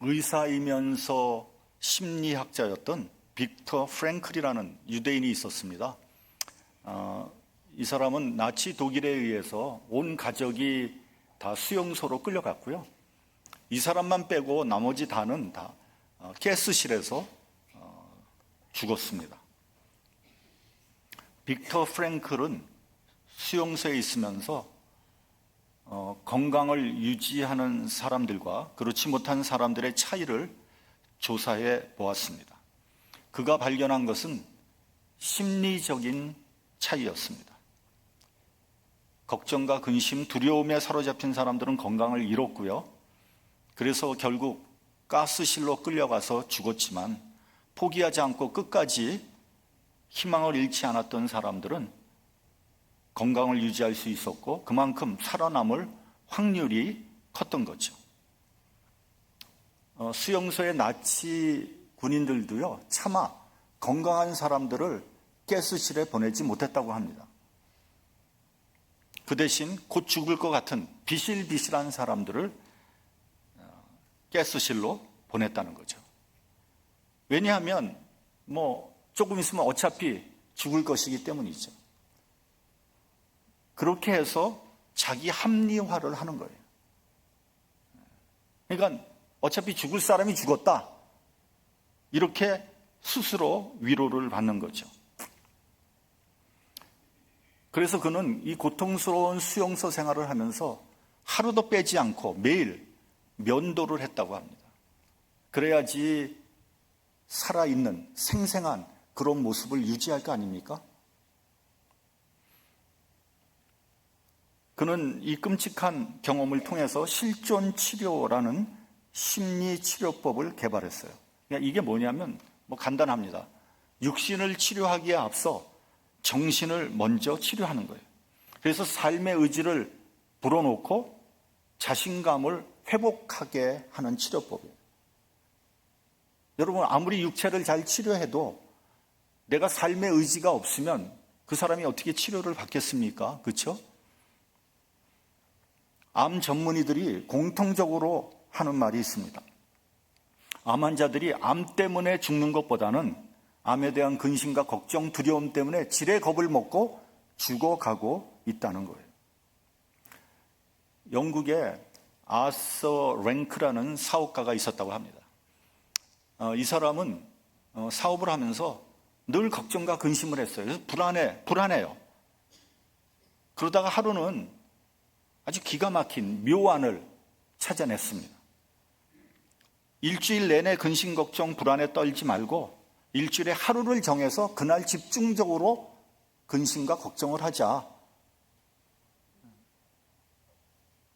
의사이면서 심리학자였던 빅터 프랭클이라는 유대인이 있었습니다. 이 사람은 나치 독일에 의해서 온 가족이 다 수용소로 끌려갔고요. 이 사람만 빼고 나머지 다는 다 가스실에서 죽었습니다. 빅터 프랭클은 수용소에 있으면서 건강을 유지하는 사람들과 그렇지 못한 사람들의 차이를 조사해 보았습니다. 그가 발견한 것은 심리적인 차이였습니다. 걱정과 근심, 두려움에 사로잡힌 사람들은 건강을 잃었고요. 그래서 결국 가스실로 끌려가서 죽었지만 포기하지 않고 끝까지 희망을 잃지 않았던 사람들은 건강을 유지할 수 있었고 그만큼 살아남을 확률이 컸던 거죠. 수용소의 나치 군인들도요, 차마 건강한 사람들을 가스실에 보내지 못했다고 합니다. 그 대신 곧 죽을 것 같은 비실비실한 사람들을 가스실로 보냈다는 거죠. 왜냐하면 조금 있으면 어차피 죽을 것이기 때문이죠. 그렇게 해서 자기 합리화를 하는 거예요. 그러니까 어차피 죽을 사람이 죽었다, 이렇게 스스로 위로를 받는 거죠. 그래서 그는 이 고통스러운 수용소 생활을 하면서 하루도 빼지 않고 매일 면도를 했다고 합니다. 그래야지 살아있는 생생한 그런 모습을 유지할 거 아닙니까? 그는 이 끔찍한 경험을 통해서 실존 치료라는 심리 치료법을 개발했어요. 그러니까 이게 뭐냐면 간단합니다. 육신을 치료하기에 앞서 정신을 먼저 치료하는 거예요. 그래서 삶의 의지를 불어넣고 자신감을 회복하게 하는 치료법이에요. 여러분, 아무리 육체를 잘 치료해도 내가 삶의 의지가 없으면 그 사람이 어떻게 치료를 받겠습니까? 그렇죠? 암 전문의들이 공통적으로 하는 말이 있습니다. 암 환자들이 암 때문에 죽는 것보다는 암에 대한 근심과 걱정, 두려움 때문에 질의 겁을 먹고 죽어가고 있다는 거예요. 영국에 아서 랭크라는 사업가가 있었다고 합니다. 이 사람은 사업을 하면서 늘 걱정과 근심을 했어요. 그래서 불안해요. 그러다가 하루는 아주 기가 막힌 묘안을 찾아냈습니다. 일주일 내내 근심, 걱정, 불안에 떨지 말고 일주일에 하루를 정해서 그날 집중적으로 근심과 걱정을 하자.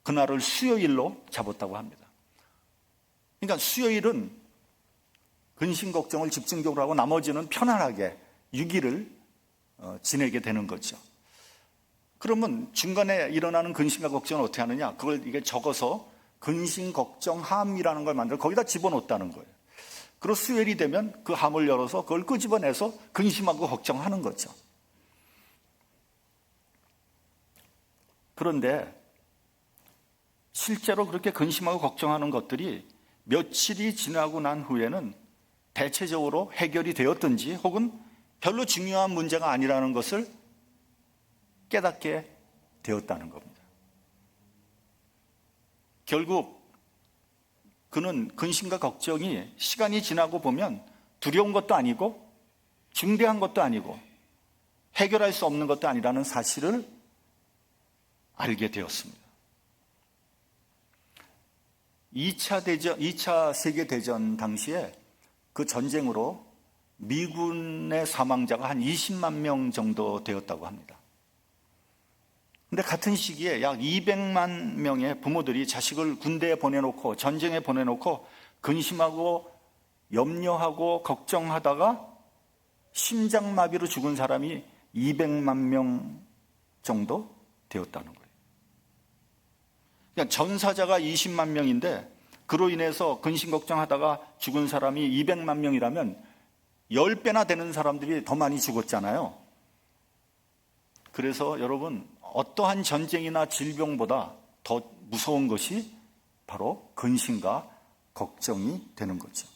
그날을 수요일로 잡았다고 합니다. 그러니까 수요일은 근심, 걱정을 집중적으로 하고 나머지는 편안하게 6일을 지내게 되는 거죠. 그러면 중간에 일어나는 근심과 걱정을 어떻게 하느냐? 그걸 이게 적어서 근심, 걱정, 함이라는 걸 만들어 거기다 집어넣었다는 거예요. 그리고 수요일이 되면 그 함을 열어서 그걸 끄집어내서 근심하고 걱정하는 거죠. 그런데 실제로 그렇게 근심하고 걱정하는 것들이 며칠이 지나고 난 후에는 대체적으로 해결이 되었든지 혹은 별로 중요한 문제가 아니라는 것을 깨닫게 되었다는 겁니다. 결국 그는 근심과 걱정이 시간이 지나고 보면 두려운 것도 아니고 중대한 것도 아니고 해결할 수 없는 것도 아니라는 사실을 알게 되었습니다. 2차 세계대전 당시에 그 전쟁으로 미군의 사망자가 한 20만 명 정도 되었다고 합니다. 근데 같은 시기에 약 200만 명의 부모들이 자식을 군대에 보내놓고 전쟁에 보내놓고 근심하고 염려하고 걱정하다가 심장마비로 죽은 사람이 200만 명 정도 되었다는 거예요. 그러니까 전사자가 20만 명인데 그로 인해서 근심 걱정하다가 죽은 사람이 200만 명이라면 10배나 되는 사람들이 더 많이 죽었잖아요. 그래서 여러분, 어떠한 전쟁이나 질병보다 더 무서운 것이 바로 근심과 걱정이 되는 거죠.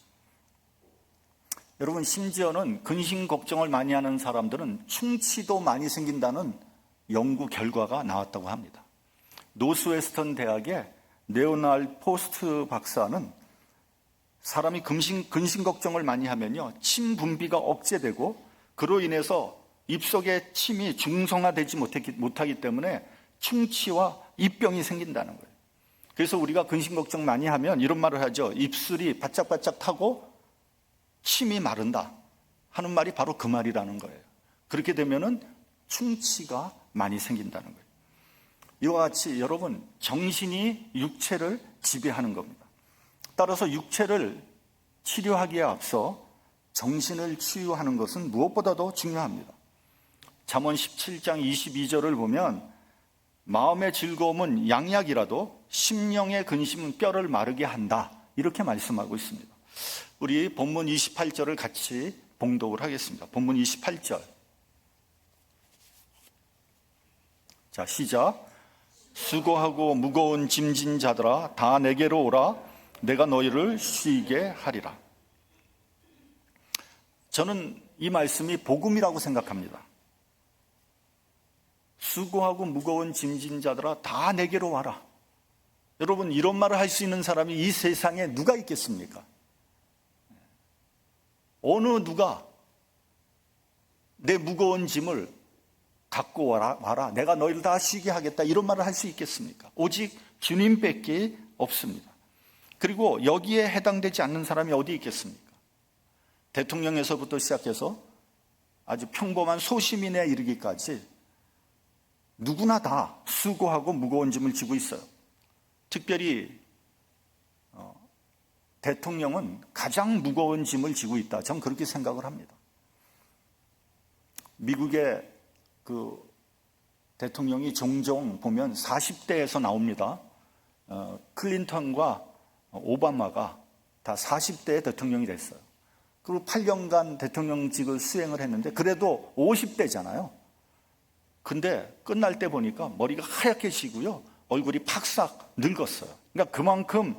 여러분, 심지어는 근심 걱정을 많이 하는 사람들은 충치도 많이 생긴다는 연구 결과가 나왔다고 합니다. 노스웨스턴 대학의 레오날 포스트 박사는 사람이 근심 걱정을 많이 하면요, 침 분비가 억제되고 그로 인해서 입속의 침이 중성화되지 못하기 때문에 충치와 입병이 생긴다는 거예요. 그래서 우리가 근심 걱정 많이 하면 이런 말을 하죠. 입술이 바짝바짝 타고 침이 마른다 하는 말이 바로 그 말이라는 거예요. 그렇게 되면은 충치가 많이 생긴다는 거예요. 이와 같이 여러분, 정신이 육체를 지배하는 겁니다. 따라서 육체를 치료하기에 앞서 정신을 치유하는 것은 무엇보다도 중요합니다. 잠언 17장 22절을 보면 마음의 즐거움은 양약이라도 심령의 근심은 뼈를 마르게 한다, 이렇게 말씀하고 있습니다. 우리 본문 28절을 같이 봉독을 하겠습니다. 본문 28절. 자, 시작. 수고하고 무거운 짐진 자들아 다 내게로 오라. 내가 너희를 쉬게 하리라. 저는 이 말씀이 복음이라고 생각합니다. 수고하고 무거운 짐진 자들아 다 내게로 와라. 여러분, 이런 말을 할 수 있는 사람이 이 세상에 누가 있겠습니까? 어느 누가 내 무거운 짐을 갖고 와라. 내가 너희를 다 쉬게 하겠다. 이런 말을 할 수 있겠습니까? 오직 주님밖에 없습니다. 그리고 여기에 해당되지 않는 사람이 어디 있겠습니까? 대통령에서부터 시작해서 아주 평범한 소시민에 이르기까지 누구나 다 수고하고 무거운 짐을 지고 있어요. 특별히 대통령은 가장 무거운 짐을 지고 있다. 저는 그렇게 생각을 합니다. 미국의 그 대통령이 종종 보면 40대에서 나옵니다. 클린턴과 오바마가 다 40대의 대통령이 됐어요. 그리고 8년간 대통령직을 수행을 했는데 그래도 50대잖아요. 근데 끝날 때 보니까 머리가 하얗게 지고요, 얼굴이 팍싹 늙었어요. 그러니까 그만큼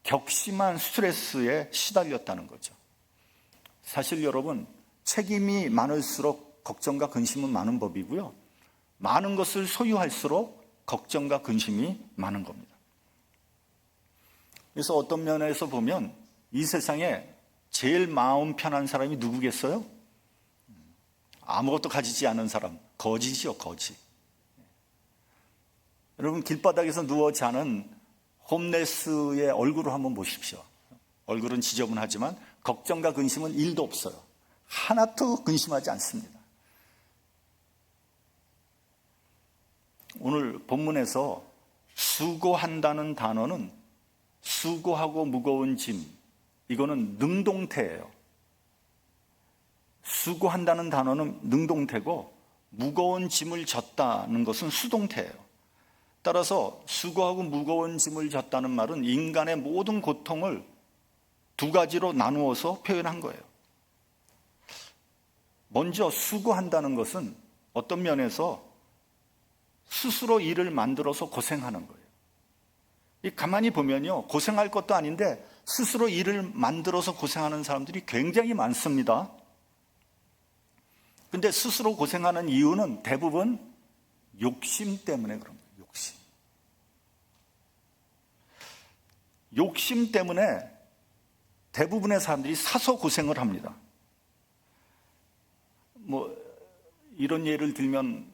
격심한 스트레스에 시달렸다는 거죠. 사실 여러분, 책임이 많을수록 걱정과 근심은 많은 법이고요, 많은 것을 소유할수록 걱정과 근심이 많은 겁니다. 그래서 어떤 면에서 보면 이 세상에 제일 마음 편한 사람이 누구겠어요? 아무것도 가지지 않은 사람, 거지죠, 거지. 여러분, 길바닥에서 누워 자는 홈레스의 얼굴을 한번 보십시오. 얼굴은 지저분하지만 걱정과 근심은 1도 없어요. 하나도 근심하지 않습니다. 오늘 본문에서 수고한다는 단어는 수고하고 무거운 짐, 이거는 능동태예요. 수고한다는 단어는 능동태고 무거운 짐을 졌다는 것은 수동태예요. 따라서 수고하고 무거운 짐을 졌다는 말은 인간의 모든 고통을 두 가지로 나누어서 표현한 거예요. 먼저 수고한다는 것은 어떤 면에서 스스로 일을 만들어서 고생하는 거예요. 가만히 보면요, 고생할 것도 아닌데 스스로 일을 만들어서 고생하는 사람들이 굉장히 많습니다. 근데 스스로 고생하는 이유는 대부분 욕심 때문에 그런 거예요. 욕심 때문에 대부분의 사람들이 사서 고생을 합니다. 이런 예를 들면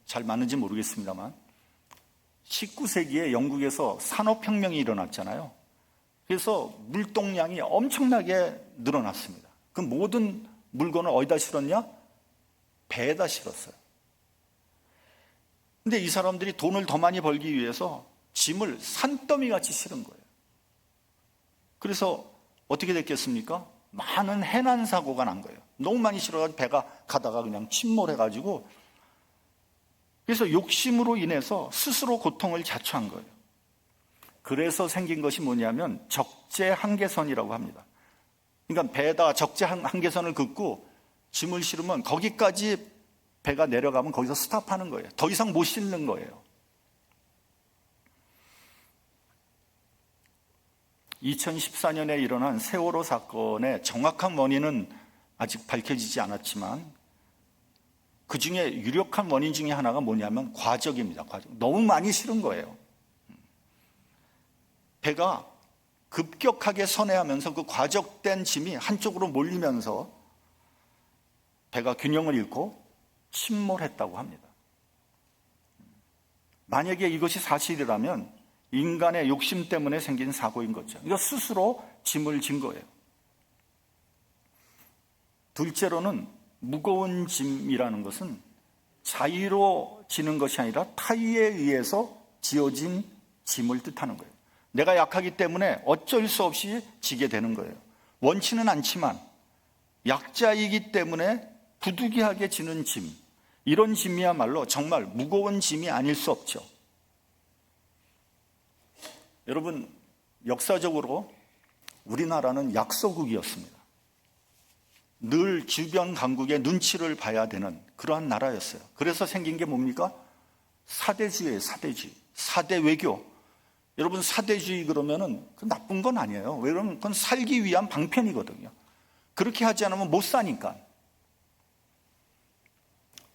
잘 맞는지 모르겠습니다만 19세기에 영국에서 산업혁명이 일어났잖아요. 그래서 물동량이 엄청나게 늘어났습니다. 그 모든 물건을 어디다 실었냐? 배에다 실었어요. 근데 이 사람들이 돈을 더 많이 벌기 위해서 짐을 산더미같이 실은 거예요. 그래서 어떻게 됐겠습니까? 많은 해난 사고가 난 거예요. 너무 많이 실어가지고 배가 가다가 그냥 침몰해가지고, 그래서 욕심으로 인해서 스스로 고통을 자초한 거예요. 그래서 생긴 것이 뭐냐면 적재 한계선이라고 합니다. 그러니까 배에다가 적재 한계선을 긋고 짐을 실으면 거기까지 배가 내려가면 거기서 스탑하는 거예요. 더 이상 못 싣는 거예요. 2014년에 일어난 세월호 사건의 정확한 원인은 아직 밝혀지지 않았지만 그 중에 유력한 원인 중에 하나가 뭐냐면 과적입니다. 과적. 너무 많이 실은 거예요. 배가 급격하게 선회하면서 그 과적된 짐이 한쪽으로 몰리면서 배가 균형을 잃고 침몰했다고 합니다. 만약에 이것이 사실이라면 인간의 욕심 때문에 생긴 사고인 거죠. 이거 스스로 짐을 진 거예요. 둘째로는 무거운 짐이라는 것은 자의로 지는 것이 아니라 타의에 의해서 지어진 짐을 뜻하는 거예요. 내가 약하기 때문에 어쩔 수 없이 지게 되는 거예요. 원치는 않지만 약자이기 때문에 부득이하게 지는 짐, 이런 짐이야말로 정말 무거운 짐이 아닐 수 없죠. 여러분, 역사적으로 우리나라는 약소국이었습니다. 늘 주변 강국의 눈치를 봐야 되는 그러한 나라였어요. 그래서 생긴 게 뭡니까? 사대주의예요. 사대주의. 사대 외교. 여러분, 사대주의 그러면은 그 나쁜 건 아니에요. 왜 그러면 그건 살기 위한 방편이거든요. 그렇게 하지 않으면 못 사니까.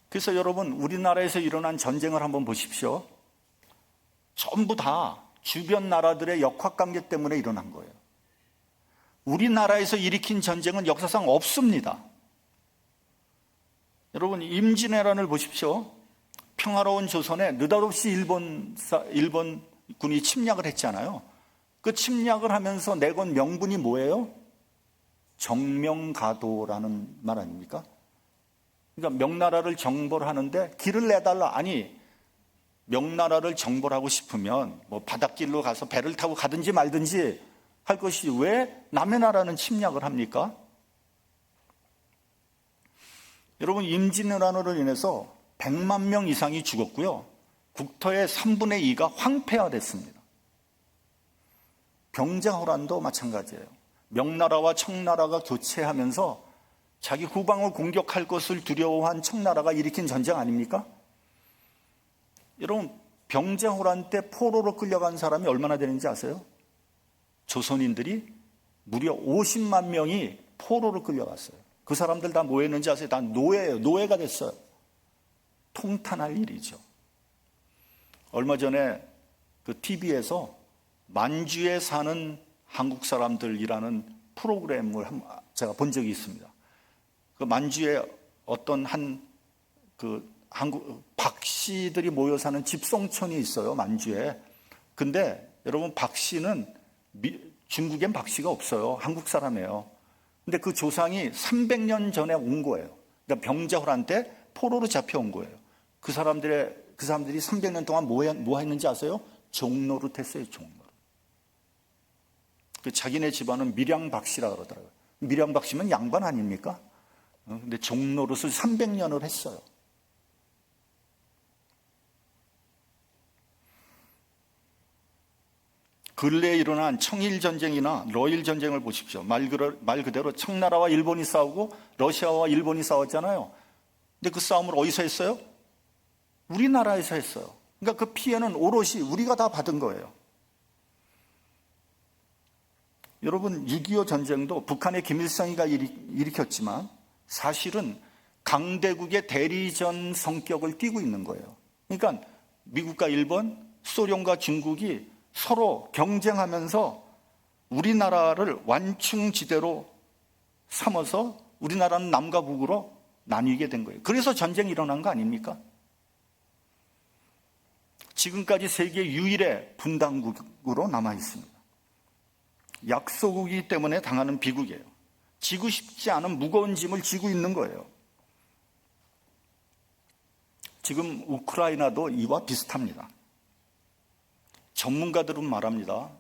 그래서 여러분, 우리나라에서 일어난 전쟁을 한번 보십시오. 전부 다 주변 나라들의 역학관계 때문에 일어난 거예요. 우리나라에서 일으킨 전쟁은 역사상 없습니다. 여러분, 임진왜란을 보십시오. 평화로운 조선에 느닷없이 일본군이 침략을 했잖아요. 그 침략을 하면서 내건 명분이 뭐예요? 정명가도라는 말 아닙니까? 그러니까 명나라를 정벌 하는데 길을 내달라. 아니, 명나라를 정벌하고 싶으면 뭐 바닷길로 가서 배를 타고 가든지 말든지 할 것이 왜 남의 나라는 침략을 합니까? 여러분, 임진왜란으로 인해서 100만 명 이상이 죽었고요. 국토의 3분의 2가 황폐화됐습니다. 병자호란도 마찬가지예요. 명나라와 청나라가 교체하면서 자기 후방을 공격할 것을 두려워한 청나라가 일으킨 전쟁 아닙니까? 여러분, 병자호란 때 포로로 끌려간 사람이 얼마나 되는지 아세요? 조선인들이 무려 50만 명이 포로로 끌려갔어요. 그 사람들 다 뭐 했는지 아세요? 다 노예예요. 노예가 됐어요. 통탄할 일이죠. 얼마 전에 그 TV에서 만주에 사는 한국 사람들이라는 프로그램을 제가 본 적이 있습니다. 그 만주에 어떤 한국 박씨들이 모여 사는 집성촌이 있어요, 만주에. 근데 여러분, 박씨는 중국엔 박씨가 없어요. 한국 사람이에요. 근데 그 조상이 300년 전에 온 거예요. 그러니까 병자호란 때 포로로 잡혀온 거예요. 그 사람들이 300년 동안 뭐 했는지 아세요? 종노릇 했어요, 종노릇. 그 자기네 집안은 밀양박씨라 그러더라고요. 밀양박씨면 양반 아닙니까? 근데 종노릇을 300년을 했어요. 근래에 일어난 청일전쟁이나 러일전쟁을 보십시오. 말 그대로 청나라와 일본이 싸우고 러시아와 일본이 싸웠잖아요. 근데 그 싸움을 어디서 했어요? 우리나라에서 했어요. 그러니까 그 피해는 오롯이 우리가 다 받은 거예요. 여러분, 6.25 전쟁도 북한의 김일성이가 일으켰지만 사실은 강대국의 대리전 성격을 띠고 있는 거예요. 그러니까 미국과 일본, 소련과 중국이 서로 경쟁하면서 우리나라를 완충지대로 삼아서 우리나라는 남과 북으로 나뉘게 된 거예요. 그래서 전쟁이 일어난 거 아닙니까? 지금까지 세계 유일의 분단국으로 남아 있습니다. 약소국이기 때문에 당하는 비극이에요. 지고 싶지 않은 무거운 짐을 지고 있는 거예요. 지금 우크라이나도 이와 비슷합니다. 전문가들은 말합니다.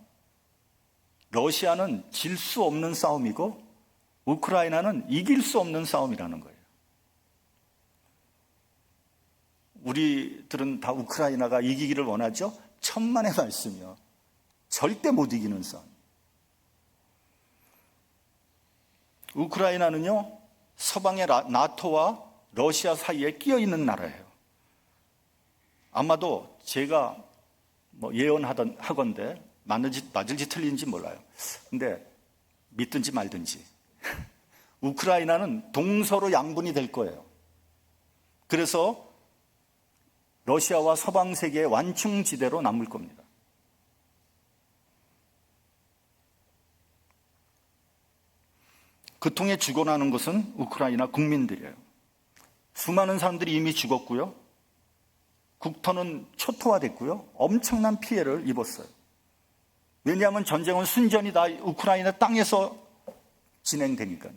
러시아는 질 수 없는 싸움이고 우크라이나는 이길 수 없는 싸움이라는 거예요. 우리들은 다 우크라이나가 이기기를 원하죠? 천만의 말씀이요. 절대 못 이기는 싸움. 우크라이나는요, 서방의 나토와 러시아 사이에 끼어 있는 나라예요. 아마도 제가 예언하건대 맞을지 틀린지 몰라요. 근데 믿든지 말든지 우크라이나는 동서로 양분이 될 거예요. 그래서 러시아와 서방 세계의 완충지대로 남을 겁니다. 그 통에 죽어나는 것은 우크라이나 국민들이에요. 수많은 사람들이 이미 죽었고요. 국토는 초토화됐고요. 엄청난 피해를 입었어요. 왜냐하면 전쟁은 순전히 다 우크라이나 땅에서 진행되니까요.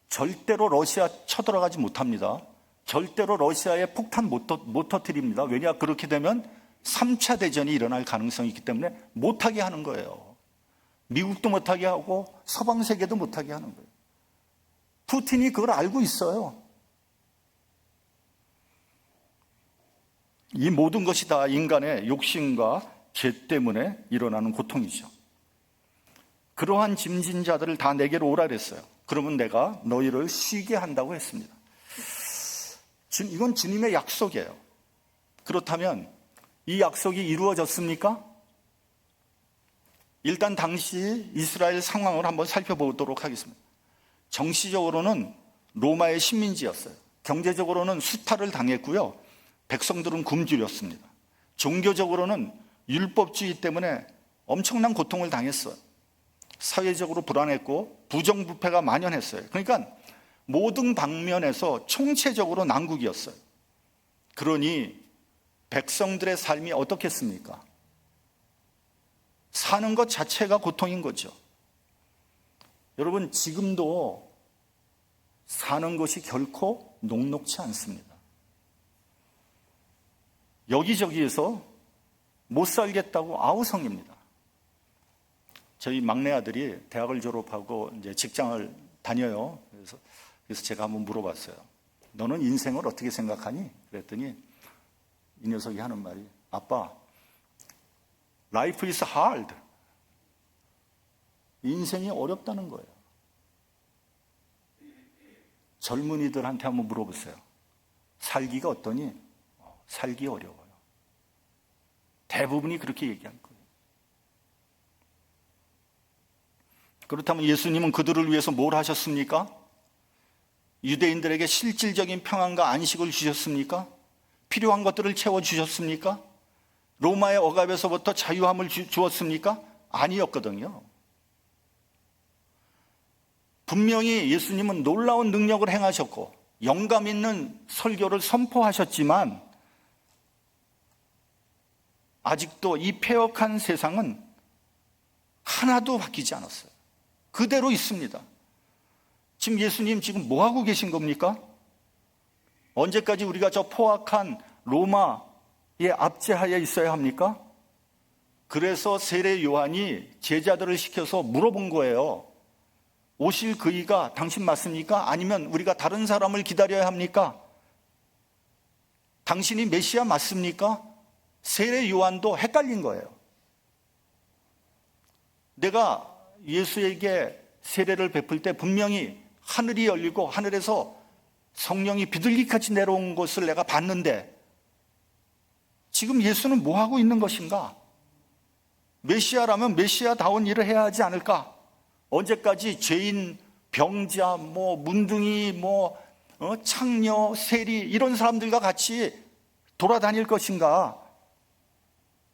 절대로 러시아 쳐들어가지 못합니다. 절대로 러시아에 폭탄 못 터뜨립니다. 왜냐, 그렇게 되면 3차 대전이 일어날 가능성이 있기 때문에 못하게 하는 거예요. 미국도 못하게 하고 서방 세계도 못하게 하는 거예요. 푸틴이 그걸 알고 있어요. 이 모든 것이 다 인간의 욕심과 죄 때문에 일어나는 고통이죠. 그러한 짐진 자들을 다 내게로 오라 그랬어요. 그러면 내가 너희를 쉬게 한다고 했습니다. 이건 주님의 약속이에요. 그렇다면 이 약속이 이루어졌습니까? 일단 당시 이스라엘 상황을 한번 살펴보도록 하겠습니다. 정치적으로는 로마의 식민지였어요. 경제적으로는 수탈을 당했고요. 백성들은 굶주렸습니다. 종교적으로는 율법주의 때문에 엄청난 고통을 당했어요. 사회적으로 불안했고 부정부패가 만연했어요. 그러니까 모든 방면에서 총체적으로 난국이었어요. 그러니 백성들의 삶이 어떻겠습니까? 사는 것 자체가 고통인 거죠. 여러분, 지금도 사는 것이 결코 녹록지 않습니다. 여기저기에서 못 살겠다고 아우성입니다. 저희 막내 아들이 대학을 졸업하고 이제 직장을 다녀요. 그래서 제가 한번 물어봤어요. 너는 인생을 어떻게 생각하니? 그랬더니 이 녀석이 하는 말이, 아빠, Life is hard. 인생이 어렵다는 거예요. 젊은이들한테 한번 물어보세요. 살기가 어떠니? 살기 어려워요. 대부분이 그렇게 얘기한 거예요. 그렇다면 예수님은 그들을 위해서 뭘 하셨습니까? 유대인들에게 실질적인 평안과 안식을 주셨습니까? 필요한 것들을 채워주셨습니까? 로마의 억압에서부터 자유함을 주었습니까? 아니었거든요. 분명히 예수님은 놀라운 능력을 행하셨고 영감 있는 설교를 선포하셨지만 아직도 이 패역한 세상은 하나도 바뀌지 않았어요. 그대로 있습니다. 지금 예수님 지금 뭐 하고 계신 겁니까? 언제까지 우리가 저 포악한 로마의 압제하에 있어야 합니까? 그래서 세례 요한이 제자들을 시켜서 물어본 거예요. 오실 그이가 당신 맞습니까? 아니면 우리가 다른 사람을 기다려야 합니까? 당신이 메시아 맞습니까? 세례 요한도 헷갈린 거예요. 내가 예수에게 세례를 베풀 때 분명히 하늘이 열리고 하늘에서 성령이 비둘기같이 내려온 것을 내가 봤는데 지금 예수는 뭐 하고 있는 것인가? 메시아라면 메시아다운 일을 해야 하지 않을까? 언제까지 죄인, 병자, 문둥이, 창녀, 세리 이런 사람들과 같이 돌아다닐 것인가?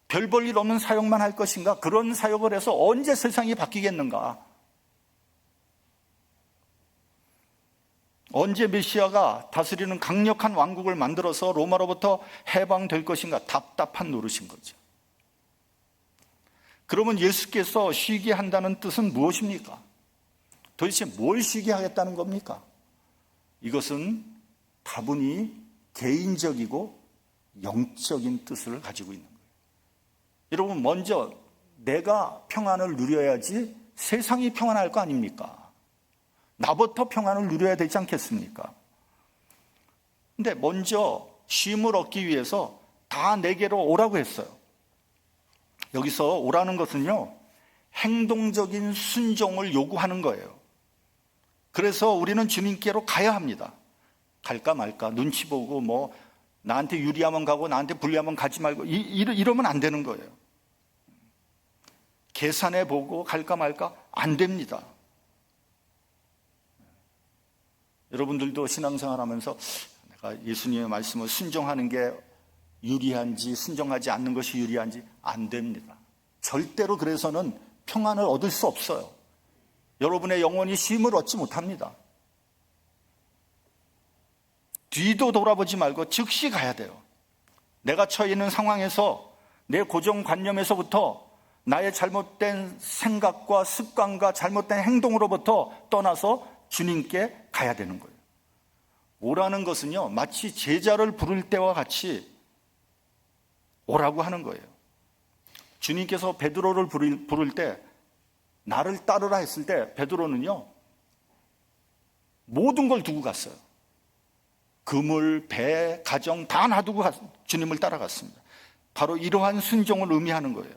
별 볼 일 없는 사역만 할 것인가? 그런 사역을 해서 언제 세상이 바뀌겠는가? 언제 메시아가 다스리는 강력한 왕국을 만들어서 로마로부터 해방될 것인가? 답답한 노릇인 거죠. 그러면 예수께서 쉬게 한다는 뜻은 무엇입니까? 도대체 뭘 쉬게 하겠다는 겁니까? 이것은 다분히 개인적이고 영적인 뜻을 가지고 있는 거예요. 여러분, 먼저 내가 평안을 누려야지 세상이 평안할 거 아닙니까? 나부터 평안을 누려야 되지 않겠습니까? 근데 먼저 쉼을 얻기 위해서 다 내게로 오라고 했어요. 여기서 오라는 것은요, 행동적인 순종을 요구하는 거예요. 그래서 우리는 주님께로 가야 합니다. 갈까 말까 눈치 보고 나한테 유리하면 가고 나한테 불리하면 가지 말고 이러면 안 되는 거예요. 계산해 보고 갈까 말까? 안 됩니다. 여러분들도 신앙생활 하면서 내가 예수님의 말씀을 순종하는 게 유리한지 순종하지 않는 것이 유리한지 안 됩니다. 절대로 그래서는 평안을 얻을 수 없어요. 여러분의 영혼이 쉼을 얻지 못합니다. 뒤도 돌아보지 말고 즉시 가야 돼요. 내가 처해 있는 상황에서 내 고정관념에서부터 나의 잘못된 생각과 습관과 잘못된 행동으로부터 떠나서 주님께 가야 되는 거예요. 오라는 것은요, 마치 제자를 부를 때와 같이 오라고 하는 거예요. 주님께서 베드로를 부를 때 나를 따르라 했을 때 베드로는요, 모든 걸 두고 갔어요. 그물, 배, 가정 다 놔두고 주님을 따라갔습니다. 바로 이러한 순종을 의미하는 거예요.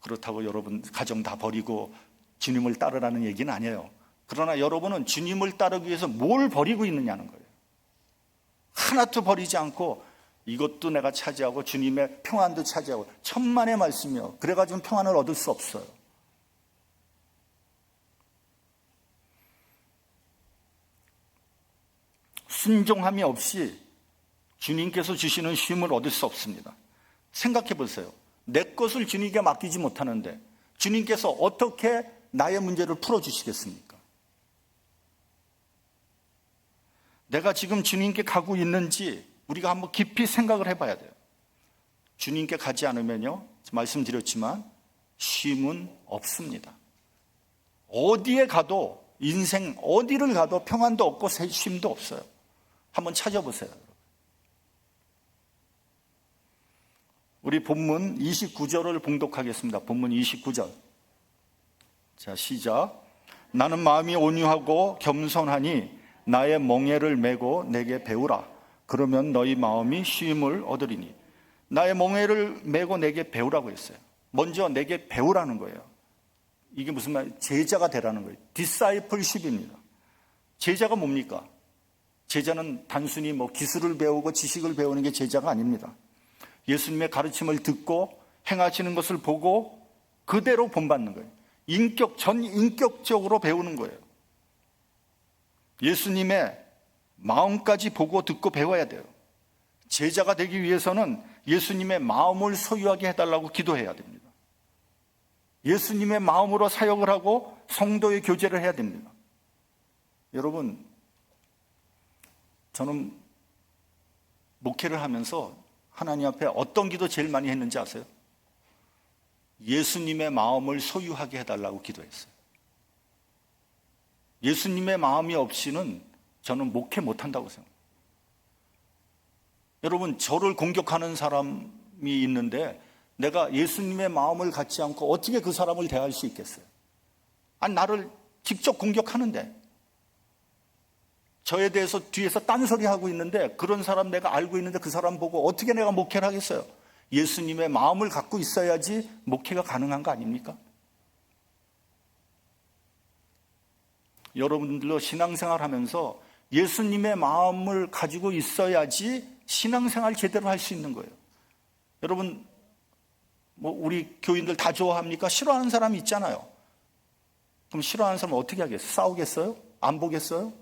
그렇다고 여러분 가정 다 버리고 주님을 따르라는 얘기는 아니에요. 그러나 여러분은 주님을 따르기 위해서 뭘 버리고 있느냐는 거예요. 하나도 버리지 않고 이것도 내가 차지하고 주님의 평안도 차지하고, 천만의 말씀이요. 그래가지고 평안을 얻을 수 없어요. 순종함이 없이 주님께서 주시는 쉼을 얻을 수 없습니다. 생각해 보세요. 내 것을 주님께 맡기지 못하는데 주님께서 어떻게 나의 문제를 풀어주시겠습니까? 내가 지금 주님께 가고 있는지 우리가 한번 깊이 생각을 해봐야 돼요. 주님께 가지 않으면요, 말씀드렸지만 쉼은 없습니다. 어디에 가도, 인생 어디를 가도 평안도 없고 쉼도 없어요. 한번 찾아보세요. 우리 본문 29절을 봉독하겠습니다. 본문 29절. 자, 시작. 나는 마음이 온유하고 겸손하니 나의 멍에를 메고 내게 배우라. 그러면 너희 마음이 쉼을 얻으리니. 나의 멍에를 메고 내게 배우라고 했어요. 먼저 내게 배우라는 거예요. 이게 무슨 말? 제자가 되라는 거예요. 디사이플십입니다. 제자가 뭡니까? 제자는 단순히 기술을 배우고 지식을 배우는 게 제자가 아닙니다. 예수님의 가르침을 듣고 행하시는 것을 보고 그대로 본받는 거예요. 전인격적으로 배우는 거예요. 예수님의 마음까지 보고 듣고 배워야 돼요. 제자가 되기 위해서는 예수님의 마음을 소유하게 해달라고 기도해야 됩니다. 예수님의 마음으로 사역을 하고 성도의 교제를 해야 됩니다. 여러분, 저는 목회를 하면서 하나님 앞에 어떤 기도 제일 많이 했는지 아세요? 예수님의 마음을 소유하게 해달라고 기도했어요. 예수님의 마음이 없이는 저는 목회 못한다고 생각해요. 여러분, 저를 공격하는 사람이 있는데 내가 예수님의 마음을 갖지 않고 어떻게 그 사람을 대할 수 있겠어요? 아니, 나를 직접 공격하는데, 저에 대해서 뒤에서 딴소리 하고 있는데, 그런 사람 내가 알고 있는데 그 사람 보고 어떻게 내가 목회를 하겠어요? 예수님의 마음을 갖고 있어야지 목회가 가능한 거 아닙니까? 여러분들도 신앙생활 하면서 예수님의 마음을 가지고 있어야지 신앙생활 제대로 할 수 있는 거예요. 여러분, 우리 교인들 다 좋아합니까? 싫어하는 사람이 있잖아요. 그럼 싫어하는 사람은 어떻게 하겠어요? 싸우겠어요? 안 보겠어요?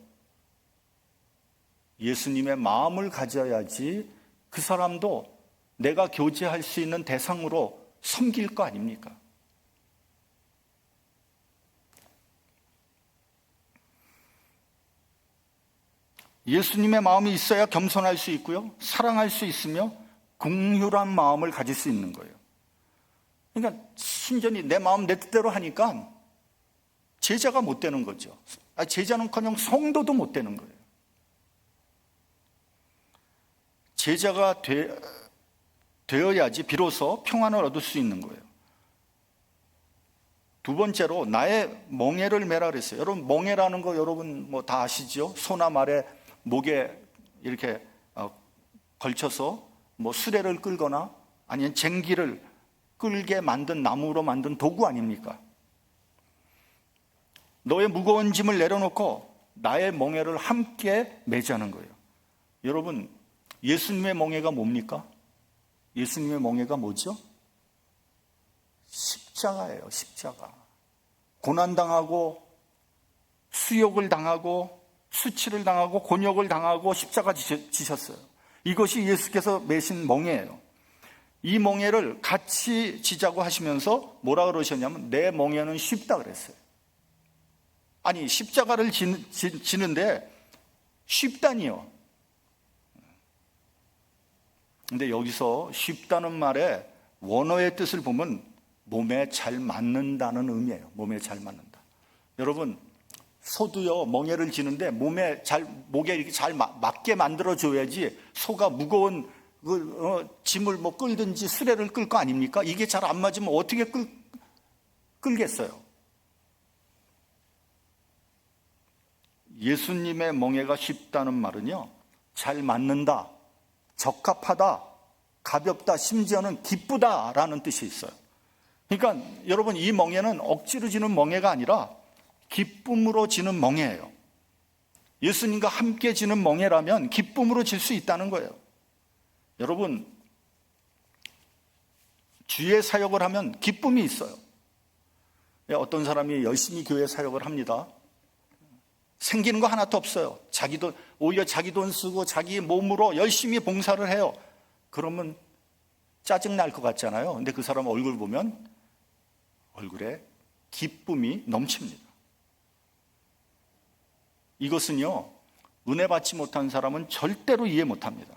예수님의 마음을 가져야지 그 사람도 내가 교제할 수 있는 대상으로 섬길 거 아닙니까? 예수님의 마음이 있어야 겸손할 수 있고요, 사랑할 수 있으며 긍휼한 마음을 가질 수 있는 거예요. 그러니까 순전히 내 마음 내 뜻대로 하니까 제자가 못 되는 거죠. 제자는커녕 성도도 못 되는 거예요. 제자가 되어야지 비로소 평안을 얻을 수 있는 거예요. 두 번째로 나의 멍에를 메라 그랬어요. 여러분, 멍에라는 거 여러분 다 아시죠? 소나 말에 목에 이렇게 걸쳐서 수레를 끌거나 아니면 쟁기를 끌게 만든 나무로 만든 도구 아닙니까? 너의 무거운 짐을 내려놓고 나의 멍에를 함께 매자는 거예요. 여러분, 예수님의 멍에가 뭡니까? 예수님의 멍에가 뭐죠? 십자가예요, 십자가. 고난당하고 수욕을 당하고 수치를 당하고 곤욕을 당하고 십자가 지셨어요. 이것이 예수께서 매신 멍에예요. 이 멍에를 같이 지자고 하시면서 뭐라 그러셨냐면 내 멍에는 쉽다 그랬어요. 아니, 십자가를 지는데 쉽다니요. 근데 여기서 쉽다는 말에 원어의 뜻을 보면 몸에 잘 맞는다는 의미예요. 몸에 잘 맞는다. 여러분, 소도요, 멍에를 지는데 목에 이렇게 잘 맞게 만들어줘야지 소가 무거운 짐을 뭐 끌든지 수레를 끌 거 아닙니까? 이게 잘 안 맞으면 어떻게 끌겠어요? 예수님의 멍에가 쉽다는 말은요, 잘 맞는다, 적합하다, 가볍다, 심지어는 기쁘다라는 뜻이 있어요. 그러니까 여러분, 이 멍에는 억지로 지는 멍에가 아니라 기쁨으로 지는 멍에예요. 예수님과 함께 지는 멍에라면 기쁨으로 질 수 있다는 거예요. 여러분, 주의 사역을 하면 기쁨이 있어요. 어떤 사람이 열심히 교회 사역을 합니다. 생기는 거 하나도 없어요. 오히려 자기 돈 쓰고 자기 몸으로 열심히 봉사를 해요. 그러면 짜증 날 것 같잖아요. 근데 그 사람 얼굴 보면 얼굴에 기쁨이 넘칩니다. 이것은요, 은혜 받지 못한 사람은 절대로 이해 못합니다.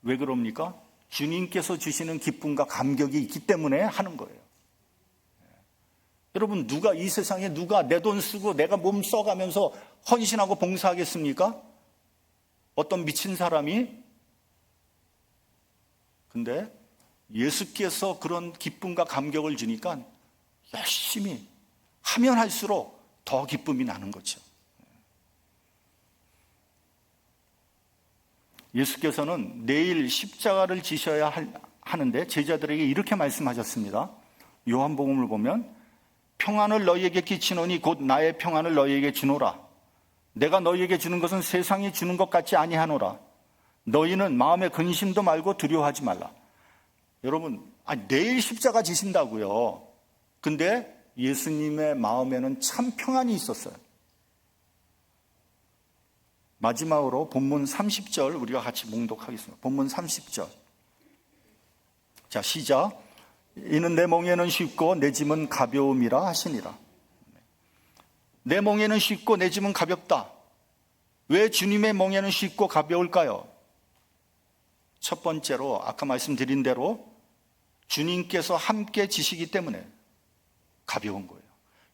왜 그럽니까? 주님께서 주시는 기쁨과 감격이 있기 때문에 하는 거예요. 여러분, 이 세상에 누가 내 돈 쓰고 내가 몸 써가면서 헌신하고 봉사하겠습니까? 어떤 미친 사람이? 근데 예수께서 그런 기쁨과 감격을 주니까 열심히 하면 할수록 더 기쁨이 나는 거죠. 예수께서는 내일 십자가를 지셔야 하는데 제자들에게 이렇게 말씀하셨습니다. 요한복음을 보면 평안을 너희에게 끼치노니 곧 나의 평안을 너희에게 주노라. 내가 너희에게 주는 것은 세상이 주는 것 같지 아니하노라. 너희는 마음에 근심도 말고 두려워하지 말라. 여러분, 내일 십자가 지신다고요. 근데 예수님의 마음에는 참 평안이 있었어요. 마지막으로 본문 30절 우리가 같이 몽독하겠습니다. 본문 30절. 자, 시작. 이는 내 멍에는 쉽고 내 짐은 가벼움이라 하시니라. 내 멍에는 쉽고 내 짐은 가볍다. 왜 주님의 멍에는 쉽고 가벼울까요? 첫 번째로 아까 말씀드린 대로 주님께서 함께 지시기 때문에 가벼운 거예요.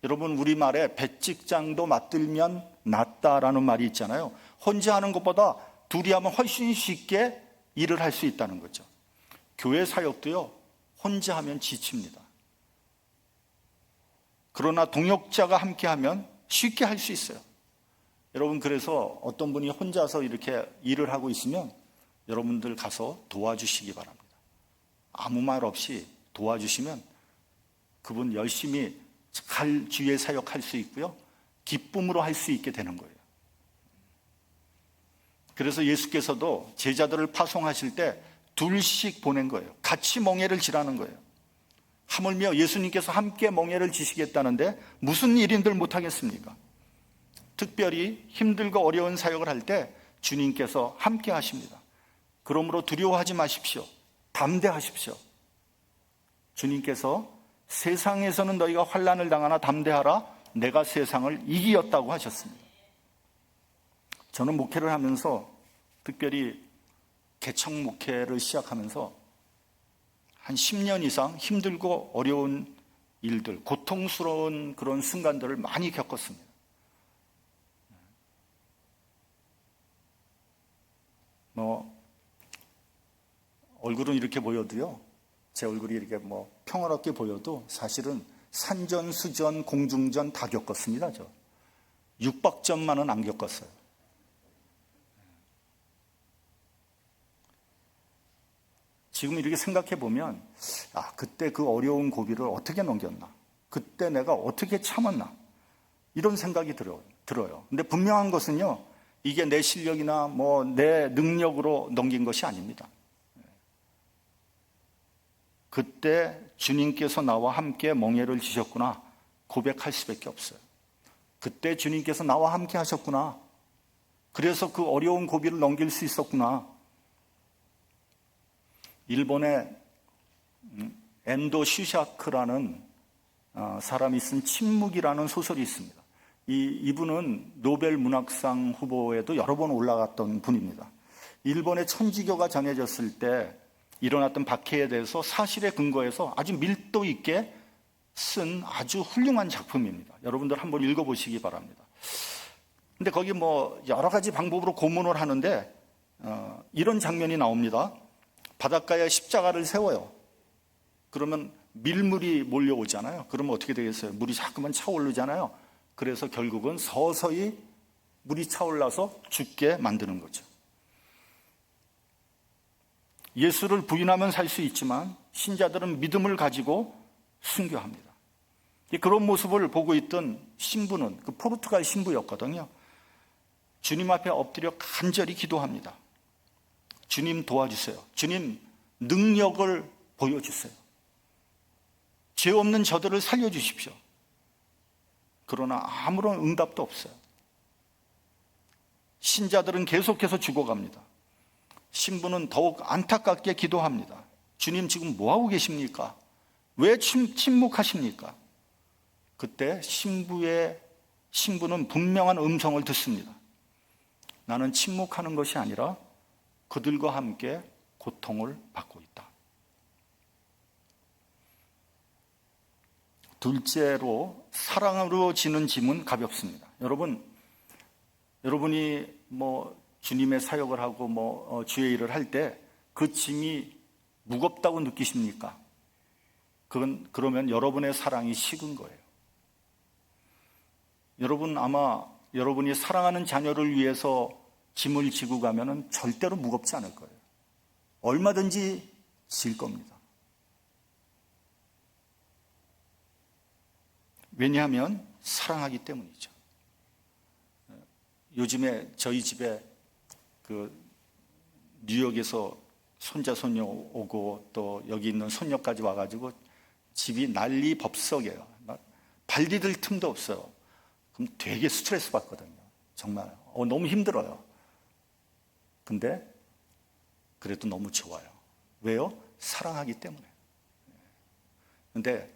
여러분, 우리말에 배찍장도 맞들면 낫다라는 말이 있잖아요. 혼자 하는 것보다 둘이 하면 훨씬 쉽게 일을 할 수 있다는 거죠. 교회 사역도요, 혼자 하면 지칩니다. 그러나 동역자가 함께 하면 쉽게 할 수 있어요. 여러분, 그래서 어떤 분이 혼자서 이렇게 일을 하고 있으면 여러분들 가서 도와주시기 바랍니다. 아무 말 없이 도와주시면 그분 열심히 주의 사역할 수 있고요, 기쁨으로 할 수 있게 되는 거예요. 그래서 예수께서도 제자들을 파송하실 때 둘씩 보낸 거예요. 같이 멍에를 지라는 거예요. 하물며 예수님께서 함께 멍에를 지시겠다는데 무슨 일인들 못하겠습니까? 특별히 힘들고 어려운 사역을 할 때 주님께서 함께 하십니다. 그러므로 두려워하지 마십시오. 담대하십시오. 주님께서 세상에서는 너희가 환난을 당하나 담대하라, 내가 세상을 이기었다고 하셨습니다. 저는 목회를 하면서 특별히 개척 목회를 시작하면서 한 10년 이상 힘들고 어려운 일들, 고통스러운 그런 순간들을 많이 겪었습니다. 얼굴은 이렇게 보여도요, 제 얼굴이 이렇게 평화롭게 보여도 사실은 산전수전, 공중전 다 겪었습니다. 저 육박전만은 안 겪었어요. 지금 이렇게 생각해 보면 그때 그 어려운 고비를 어떻게 넘겼나, 그때 내가 어떻게 참았나, 이런 생각이 들어요. 근데 분명한 것은요, 이게 내 실력이나 내 능력으로 넘긴 것이 아닙니다. 그때 주님께서 나와 함께 멍에를 지셨구나 고백할 수밖에 없어요. 그때 주님께서 나와 함께 하셨구나. 그래서 그 어려운 고비를 넘길 수 있었구나. 일본의 엔도 슈샤크라는 사람이 쓴 침묵이라는 소설이 있습니다. 이분은 노벨 문학상 후보에도 여러 번 올라갔던 분입니다. 일본의 천지교가 전해졌을 때 일어났던 박해에 대해서 사실에 근거해서 아주 밀도 있게 쓴 아주 훌륭한 작품입니다. 여러분들 한번 읽어보시기 바랍니다. 근데 거기 뭐 여러 가지 방법으로 고문을 하는데 이런 장면이 나옵니다. 바닷가에 십자가를 세워요. 그러면 밀물이 몰려오잖아요. 그러면 어떻게 되겠어요? 물이 자꾸만 차오르잖아요. 그래서 결국은 서서히 물이 차올라서 죽게 만드는 거죠. 예수를 부인하면 살 수 있지만 신자들은 믿음을 가지고 순교합니다. 그런 모습을 보고 있던 신부는 그 포르투갈 신부였거든요. 주님 앞에 엎드려 간절히 기도합니다. 주님 도와주세요. 주님 능력을 보여주세요. 죄 없는 저들을 살려주십시오. 그러나 아무런 응답도 없어요. 신자들은 계속해서 죽어갑니다. 신부는 더욱 안타깝게 기도합니다. 주님 지금 뭐하고 계십니까? 왜 침묵하십니까? 그때 신부는 분명한 음성을 듣습니다. 나는 침묵하는 것이 아니라 그들과 함께 고통을 받고 있다. 둘째로 사랑으로 지는 짐은 가볍습니다. 여러분이 주님의 사역을 하고 주의 일을 할 때 그 짐이 무겁다고 느끼십니까? 그러면 여러분의 사랑이 식은 거예요. 여러분 아마 여러분이 사랑하는 자녀를 위해서 짐을 지고 가면은 절대로 무겁지 않을 거예요. 얼마든지 질 겁니다. 왜냐하면 사랑하기 때문이죠. 요즘에 저희 집에 뉴욕에서 손자 손녀 오고 또 여기 있는 손녀까지 와가지고 집이 난리 법석이에요. 막 발 디딜 틈도 없어요. 그럼 되게 스트레스 받거든요. 정말 너무 힘들어요. 근데 그래도 너무 좋아요. 왜요? 사랑하기 때문에. 근데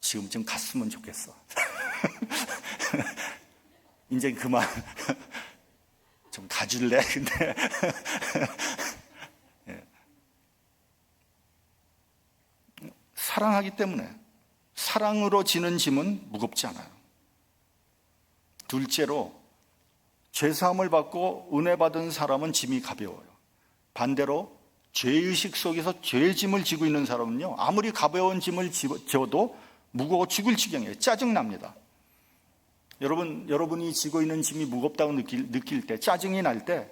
지금 좀 갔으면 좋겠어. 이제 그만 좀 가줄래? 근데 사랑하기 때문에 사랑으로 지는 짐은 무겁지 않아요. 둘째로 죄사함을 받고 은혜 받은 사람은 짐이 가벼워요. 반대로 죄의식 속에서 죄의 짐을 지고 있는 사람은요, 아무리 가벼운 짐을 져도 무거워 죽을 지경이에요. 짜증납니다. 여러분이 지고 있는 짐이 무겁다고 느낄 때, 짜증이 날 때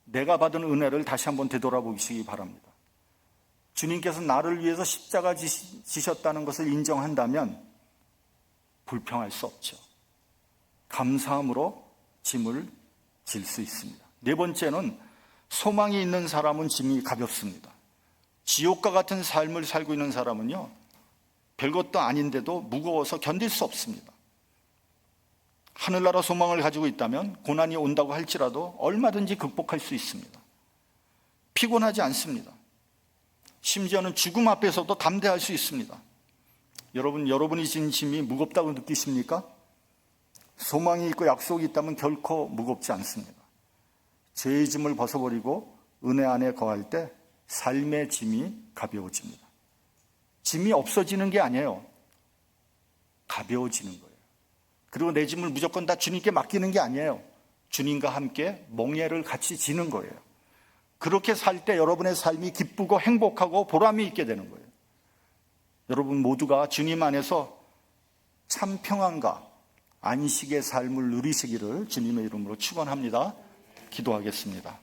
내가 받은 은혜를 다시 한번 되돌아보시기 바랍니다. 주님께서 나를 위해서 십자가 지셨다는 것을 인정한다면 불평할 수 없죠. 감사함으로 짐을 질 수 있습니다. 네 번째는 소망이 있는 사람은 짐이 가볍습니다. 지옥과 같은 삶을 살고 있는 사람은요, 별것도 아닌데도 무거워서 견딜 수 없습니다. 하늘나라 소망을 가지고 있다면 고난이 온다고 할지라도 얼마든지 극복할 수 있습니다. 피곤하지 않습니다. 심지어는 죽음 앞에서도 담대할 수 있습니다. 여러분이 진 짐이 무겁다고 느끼십니까? 소망이 있고 약속이 있다면 결코 무겁지 않습니다. 죄의 짐을 벗어버리고 은혜 안에 거할 때 삶의 짐이 가벼워집니다. 짐이 없어지는 게 아니에요. 가벼워지는 거예요. 그리고 내 짐을 무조건 다 주님께 맡기는 게 아니에요. 주님과 함께 멍에를 같이 지는 거예요. 그렇게 살 때 여러분의 삶이 기쁘고 행복하고 보람이 있게 되는 거예요. 여러분 모두가 주님 안에서 참 평안과 안식의 삶을 누리시기를 주님의 이름으로 축원합니다. 기도하겠습니다.